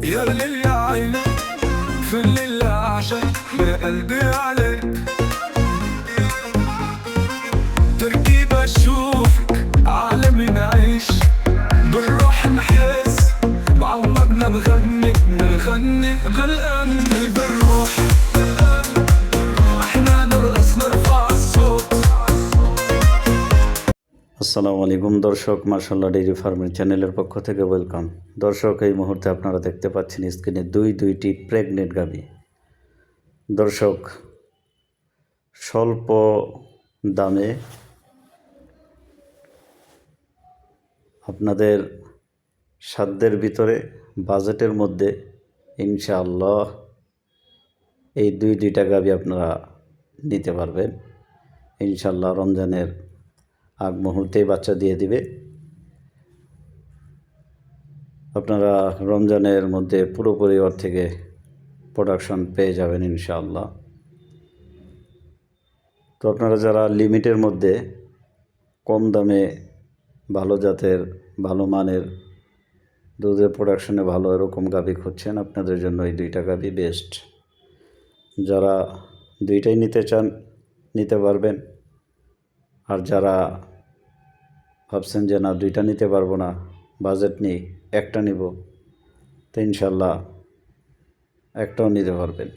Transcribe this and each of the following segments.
يا ليل يا عين في الليل أعشق يا قلبي عليك، تركيب أشوفك عالمي نعيش بالروح نحس بعمرنا بغني غلقان بالروح، احنا نرقص نرفع الصوت। আসসালামু আলাইকুম দর্শক, মাশাআল্লাহ ডেইরি ফার্মের চ্যানেলের পক্ষ থেকে ওয়েলকাম। দর্শক, এই মুহূর্তে আপনারা দেখতে পাচ্ছেন স্ক্রিনে দুইটি প্রেগনেন্ট গাভী। দর্শক, স্বল্প দামে আপনাদের সাধ্যের ভিতরে বাজেটের মধ্যে ইনশাআল্লাহ এই দুইটা গাভী আপনারা নিতে পারবেন ইনশাআল্লাহ। রমজানের আগ মুহূর্তেই বাচ্চা দিয়ে দিবে। আপনারা রমজানের মধ্যে পুরোপুরি ওর থেকে প্রোডাকশন পেয়ে যাবেন ইনশাআল্লাহ। তো আপনারা যারা লিমিটের মধ্যে কম দামে ভালো জাতের ভালো মানের দুধের প্রোডাকশনে ভালো এরকম গাভী খুঁজছেন, আপনাদের জন্য এই দুইটা গাভী বেস্ট। যারা দুইটাই নিতে চান নিতে পারবেন, আর যারা ভাবছেন যে না দুইটা নিতে পারবো না, বাজেট নেই, একটা নিব, তো ইনশাল্লাহ একটাও নিতে পারবেন।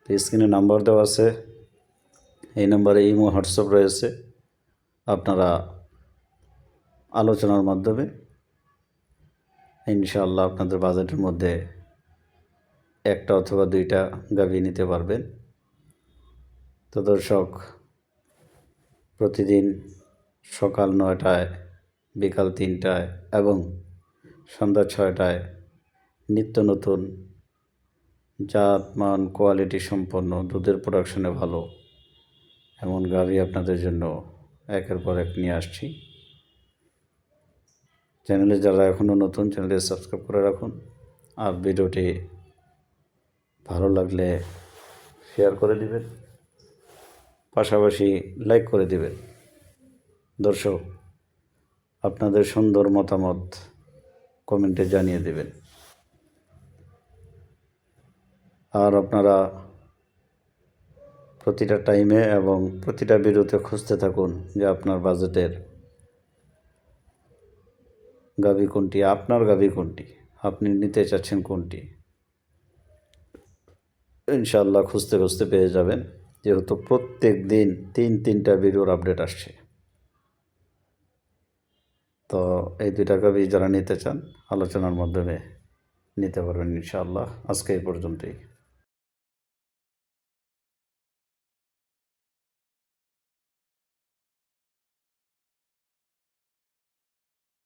তো স্ক্রিনে নাম্বার দেওয়া আছে, এই নাম্বারে ইমো হোয়াটসঅ্যাপ রয়েছে। আপনারা আলোচনার মাধ্যমে ইনশাআল্লাহ আপনাদের বাজেটের মধ্যে একটা অথবা দুইটা গাভী নিতে পারবেন। তো দর্শক, প্রতিদিন সকাল 9টায়, বিকাল 3টায় এবং সন্ধ্যা 6টায় নিত্য নতুন জাত মান কোয়ালিটি সম্পন্ন দুধের প্রোডাকশনে ভালো এমন গাভী আপনাদের জন্য একের পর এক নিয়ে আসছি। চ্যানেলে যারা এখনও নতুন, চ্যানেলটি সাবস্ক্রাইব করে রাখুন, আর ভিডিওটি ভালো লাগলে শেয়ার করে দিবেন, পাশাপাশি লাইক করে দিবেন। দর্শক, আপনাদের সুন্দর মতামত কমেন্টে জানিয়ে দেবেন। আর আপনারা প্রতিটা টাইমে এবং প্রতিটা ভিডিওতে খুঁজতে থাকুন যে আপনার বাজেটের গাভী কোনটি, আপনার গাভী কোনটি, আপনি নিতে চাচ্ছেন কোনটি। ইনশাআল্লাহ খুঁজতে খুঁজতে পেয়ে যাবেন, যেহেতু প্রত্যেক দিন 3টা ভিডিওর আপডেট আসছে। তো এই দুইটা গাভী যারা নিতে চান আলোচনার মাধ্যমে নিতে পারবেন ইনশাআল্লাহ। আজকে এই পর্যন্তই।